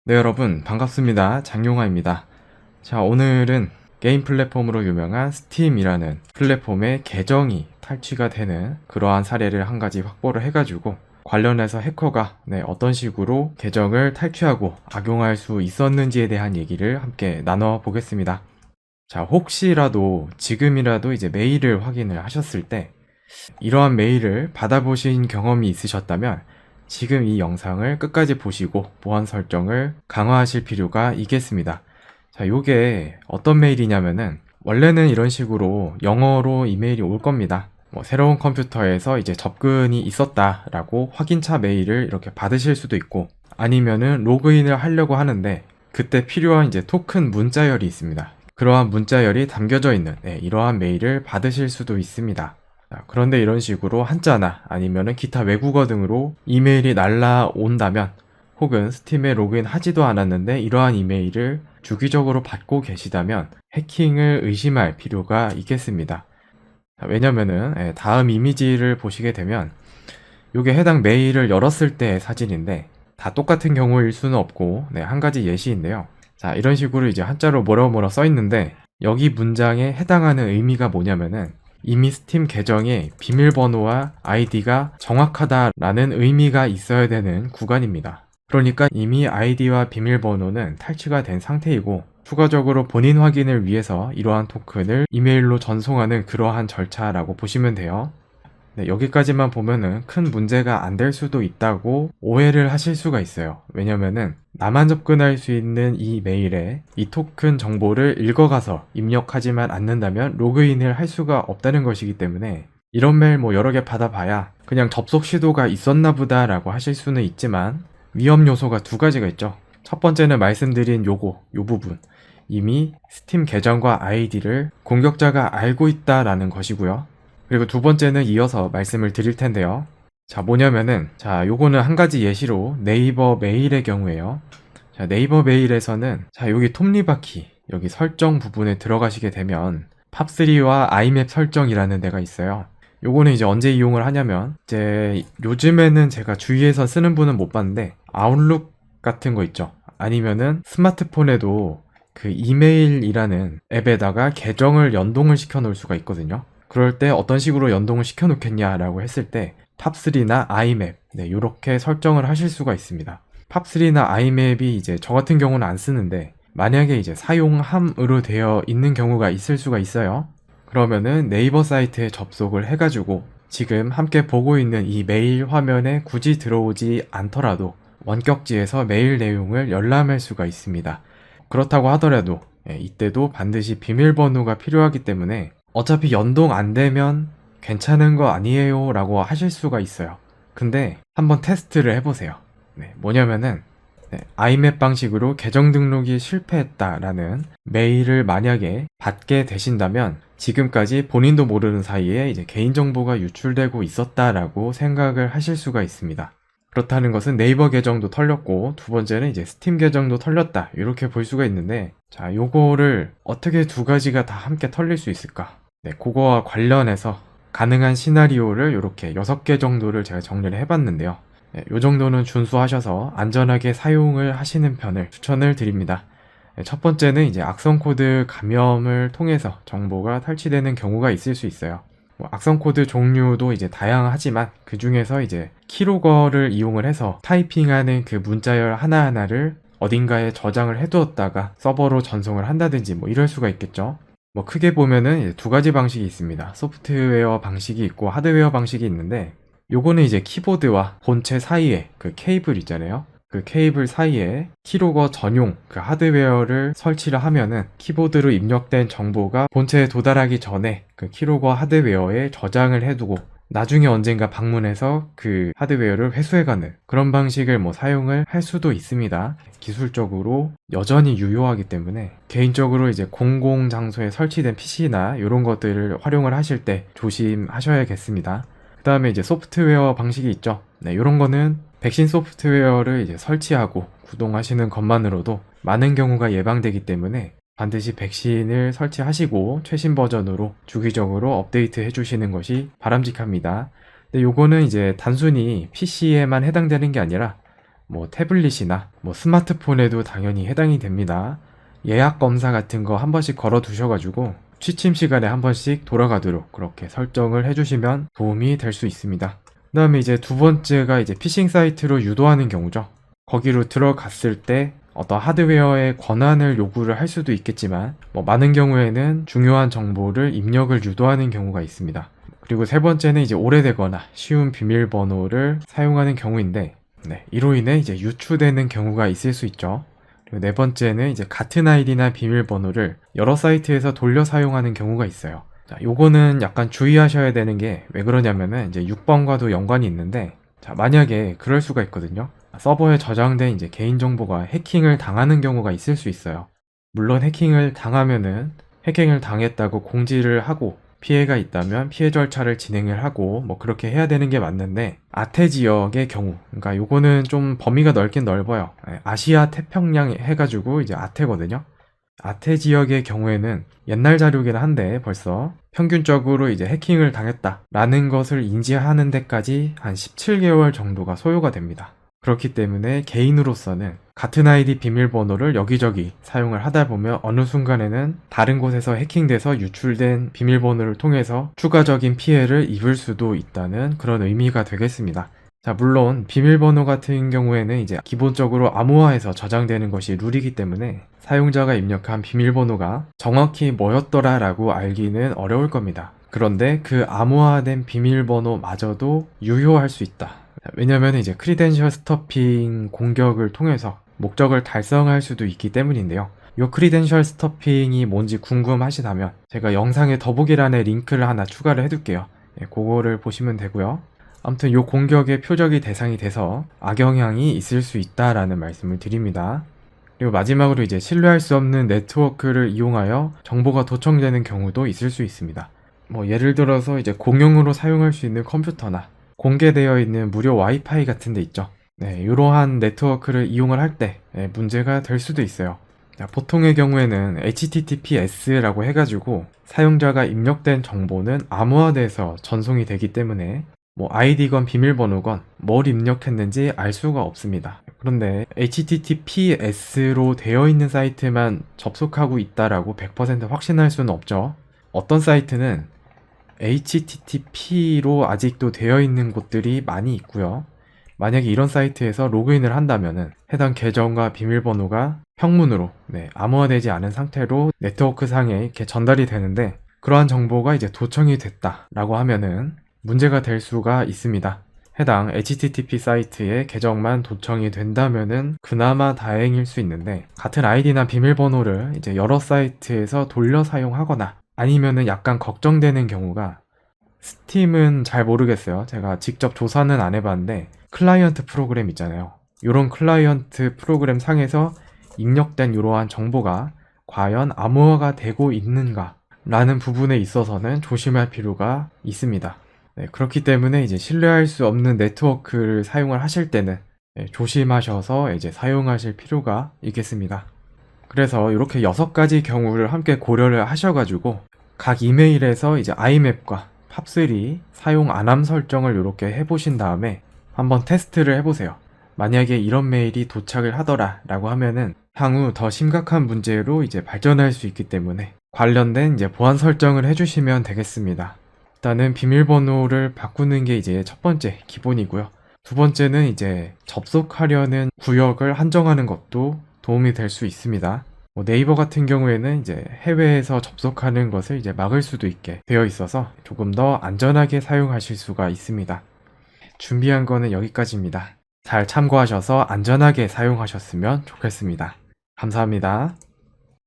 네, 여러분 반갑습니다. 장용화입니다. 자, 오늘은 게임 플랫폼으로 유명한 스팀이라는 플랫폼의 계정이 탈취가 되는 그러한 사례를 한 가지 확보를 해가지고 관련해서 해커가 어떤 식으로 계정을 탈취하고 악용할 수 있었는지에 대한 얘기를 함께 나눠보겠습니다. 자, 혹시라도 지금이라도 이제 메일을 확인을 하셨을 때 이러한 메일을 받아보신 경험이 있으셨다면 지금 이 영상을 끝까지 보시고 보안 설정을 강화하실 필요가 있겠습니다. 자, 요게 어떤 메일이냐면은 원래는 이런 식으로 영어로 이메일이 올 겁니다. 새로운 컴퓨터에서 이제 접근이 있었다라고 확인차 메일을 이렇게 받으실 수도 있고, 아니면은 로그인을 하려고 하는데 그때 필요한 이제 토큰 문자열이 있습니다. 그러한 문자열이 담겨져 있는 이러한 메일을 받으실 수도 있습니다. 자, 그런데 이런 식으로 한자나 아니면은 기타 외국어 등으로 이메일이 날라온다면, 혹은 스팀에 로그인 하지도 않았는데 이러한 이메일을 주기적으로 받고 계시다면 해킹을 의심할 필요가 있겠습니다. 자, 왜냐면은 다음 이미지를 보시게 되면 이게 해당 메일을 열었을 때의 사진인데 다 똑같은 경우일 수는 없고, 한 가지 예시인데요. 자, 이런 식으로 이제 한자로 뭐라 뭐라 써 있는데 여기 문장에 해당하는 의미가 뭐냐면은 이미 스팀 계정의 비밀번호와 아이디가 정확하다라는 의미가 있어야 되는 구간입니다. 그러니까 이미 아이디와 비밀번호는 탈취가 된 상태이고, 추가적으로 본인 확인을 위해서 이러한 토큰을 이메일로 전송하는 그러한 절차라고 보시면 돼요. 여기까지만 보면은 큰 문제가 안 될 수도 있다고 오해를 하실 수가 있어요. 왜냐면은 나만 접근할 수 있는 이 메일에 이 토큰 정보를 읽어가서 입력하지만 않는다면 로그인을 할 수가 없다는 것이기 때문에, 이런 메일 여러 개 받아봐야 그냥 접속 시도가 있었나 보다 라고 하실 수는 있지만, 위험 요소가 두 가지가 있죠. 첫 번째는 말씀드린 요 부분, 이미 스팀 계정과 아이디를 공격자가 알고 있다라는 것이고요. 그리고 두 번째는 이어서 말씀을 드릴 텐데요. 자, 뭐냐면은, 자, 요거는 한 가지 예시로 네이버 메일의 경우에요. 자, 네이버 메일에서는, 자, 여기 톱니바퀴, 여기 설정 부분에 들어가시게 되면 팝3와 아이맵 설정이라는 데가 있어요. 요거는 이제 언제 이용을 하냐면, 이제 요즘에는 제가 주위에서 쓰는 분은 못 봤는데 아웃룩 같은 거 있죠. 아니면은 스마트폰에도 그 이메일이라는 앱에다가 계정을 연동을 시켜 놓을 수가 있거든요. 그럴 때 어떤 식으로 연동을 시켜 놓겠냐라고 했을 때 팝3나 아이맵, 요렇게 설정을 하실 수가 있습니다. 팝3나 아이맵이 이제 저 같은 경우는 안 쓰는데 만약에 이제 사용함으로 되어 있는 경우가 있을 수가 있어요. 그러면은 네이버 사이트에 접속을 해가지고 지금 함께 보고 있는 이 메일 화면에 굳이 들어오지 않더라도 원격지에서 메일 내용을 열람할 수가 있습니다. 그렇다고 하더라도 이때도 반드시 비밀번호가 필요하기 때문에 어차피 연동 안 되면 괜찮은 거 아니에요 라고 하실 수가 있어요. 근데 한번 테스트를 해보세요. 뭐냐면은 아이맵 방식으로 계정 등록이 실패했다라는 메일을 만약에 받게 되신다면, 지금까지 본인도 모르는 사이에 이제 개인정보가 유출되고 있었다라고 생각을 하실 수가 있습니다. 그렇다는 것은 네이버 계정도 털렸고, 두 번째는 이제 스팀 계정도 털렸다, 이렇게 볼 수가 있는데, 자, 요거를 어떻게 두 가지가 다 함께 털릴 수 있을까? 그거와 관련해서 가능한 시나리오를 이렇게 6개 정도를 제가 정리를 해봤는데요. 요 정도는 준수하셔서 안전하게 사용을 하시는 편을 추천을 드립니다. 첫 번째는 이제 악성 코드 감염을 통해서 정보가 탈취되는 경우가 있을 수 있어요. 악성 코드 종류도 이제 다양하지만 그 중에서 이제 키로거를 이용을 해서 타이핑하는 그 문자열 하나하나를 어딘가에 저장을 해두었다가 서버로 전송을 한다든지 이럴 수가 있겠죠. 크게 보면은 이제 두 가지 방식이 있습니다. 소프트웨어 방식이 있고 하드웨어 방식이 있는데, 요거는 이제 키보드와 본체 사이에 그 케이블 있잖아요. 그 케이블 사이에 키로거 전용 그 하드웨어를 설치를 하면은 키보드로 입력된 정보가 본체에 도달하기 전에 그 키로거 하드웨어에 저장을 해두고 나중에 언젠가 방문해서 그 하드웨어를 회수해가는 그런 방식을 사용을 할 수도 있습니다. 기술적으로 여전히 유효하기 때문에 개인적으로 이제 공공 장소에 설치된 PC나 이런 것들을 활용을 하실 때 조심하셔야겠습니다. 그 다음에 이제 소프트웨어 방식이 있죠. 이런 거는 백신 소프트웨어를 이제 설치하고 구동하시는 것만으로도 많은 경우가 예방되기 때문에 반드시 백신을 설치하시고 최신 버전으로 주기적으로 업데이트 해주시는 것이 바람직합니다. 근데 요거는 이제 단순히 PC에만 해당되는 게 아니라 뭐 태블릿이나 뭐 스마트폰에도 당연히 해당이 됩니다. 예약 검사 같은 거 한 번씩 걸어 두셔가지고 취침 시간에 한 번씩 돌아가도록 그렇게 설정을 해주시면 도움이 될 수 있습니다. 그 다음에 이제 두 번째가 이제 피싱 사이트로 유도하는 경우죠. 거기로 들어갔을 때 어떤 하드웨어의 권한을 요구를 할 수도 있겠지만 많은 경우에는 중요한 정보를 입력을 유도하는 경우가 있습니다. 그리고 세 번째는 이제 오래되거나 쉬운 비밀번호를 사용하는 경우인데 이로 인해 이제 유추되는 경우가 있을 수 있죠. 그리고 네 번째는 이제 같은 아이디나 비밀번호를 여러 사이트에서 돌려 사용하는 경우가 있어요. 자, 요거는 약간 주의하셔야 되는 게 왜 그러냐면은 이제 6번과도 연관이 있는데, 자, 만약에 그럴 수가 있거든요. 서버에 저장된 이제 개인정보가 해킹을 당하는 경우가 있을 수 있어요. 물론 해킹을 당하면은 해킹을 당했다고 공지를 하고 피해가 있다면 피해 절차를 진행을 하고 그렇게 해야 되는 게 맞는데, 아태 지역의 경우, 그러니까 요거는 좀 범위가 넓긴 넓어요. 아시아 태평양 해가지고 이제 아태거든요. 아태 지역의 경우에는 옛날 자료긴 한데 벌써 평균적으로 이제 해킹을 당했다라는 것을 인지하는 데까지 한 17개월 정도가 소요가 됩니다. 그렇기 때문에 개인으로서는 같은 아이디 비밀번호를 여기저기 사용을 하다 보면 어느 순간에는 다른 곳에서 해킹돼서 유출된 비밀번호를 통해서 추가적인 피해를 입을 수도 있다는 그런 의미가 되겠습니다. 자, 물론 비밀번호 같은 경우에는 이제 기본적으로 암호화해서 저장되는 것이 룰이기 때문에 사용자가 입력한 비밀번호가 정확히 뭐였더라 라고 알기는 어려울 겁니다. 그런데 그 암호화된 비밀번호마저도 유효할 수 있다. 왜냐면 이제 크리덴셜 스토핑 공격을 통해서 목적을 달성할 수도 있기 때문인데요. 이 크리덴셜 스토핑이 뭔지 궁금하시다면 제가 영상에 더보기란에 링크를 하나 추가를 해둘게요. 그거를 보시면 되고요. 아무튼 이 공격의 표적이 대상이 돼서 악영향이 있을 수 있다라는 말씀을 드립니다. 그리고 마지막으로 이제 신뢰할 수 없는 네트워크를 이용하여 정보가 도청되는 경우도 있을 수 있습니다. 예를 들어서 이제 공용으로 사용할 수 있는 컴퓨터나 공개되어 있는 무료 와이파이 같은 데 있죠. 이러한 네트워크를 이용을 할 때 문제가 될 수도 있어요. 자, 보통의 경우에는 HTTPS라고 해가지고 사용자가 입력된 정보는 암호화돼서 전송이 되기 때문에 아이디건 비밀번호건 뭘 입력했는지 알 수가 없습니다. 그런데 HTTPS로 되어 있는 사이트만 접속하고 있다라고 100% 확신할 수는 없죠. 어떤 사이트는 HTTP로 아직도 되어 있는 곳들이 많이 있고요. 만약에 이런 사이트에서 로그인을 한다면은 해당 계정과 비밀번호가 평문으로 암호화되지 않은 상태로 네트워크 상에 이렇게 전달이 되는데, 그러한 정보가 이제 도청이 됐다라고 하면은 문제가 될 수가 있습니다. 해당 HTTP 사이트의 계정만 도청이 된다면은 그나마 다행일 수 있는데, 같은 아이디나 비밀번호를 이제 여러 사이트에서 돌려 사용하거나 아니면은 약간 걱정되는 경우가, 스팀은 잘 모르겠어요. 제가 직접 조사는 안 해봤는데 클라이언트 프로그램 있잖아요. 이런 클라이언트 프로그램 상에서 입력된 이러한 정보가 과연 암호화가 되고 있는가 라는 부분에 있어서는 조심할 필요가 있습니다. 그렇기 때문에 이제 신뢰할 수 없는 네트워크를 사용을 하실 때는 조심하셔서 이제 사용하실 필요가 있겠습니다. 그래서 이렇게 6가지 경우를 함께 고려를 하셔가지고 각 이메일에서 이제 IMAP과 팝3 사용 안함 설정을 이렇게 해보신 다음에 한번 테스트를 해보세요. 만약에 이런 메일이 도착을 하더라 라고 하면은 향후 더 심각한 문제로 이제 발전할 수 있기 때문에 관련된 이제 보안 설정을 해주시면 되겠습니다. 일단은 비밀번호를 바꾸는 게 이제 첫 번째 기본이고요. 두 번째는 이제 접속하려는 구역을 한정하는 것도 도움이 될 수 있습니다. 네이버 같은 경우에는 이제 해외에서 접속하는 것을 이제 막을 수도 있게 되어 있어서 조금 더 안전하게 사용하실 수가 있습니다. 준비한 거는 여기까지입니다. 잘 참고하셔서 안전하게 사용하셨으면 좋겠습니다. 감사합니다.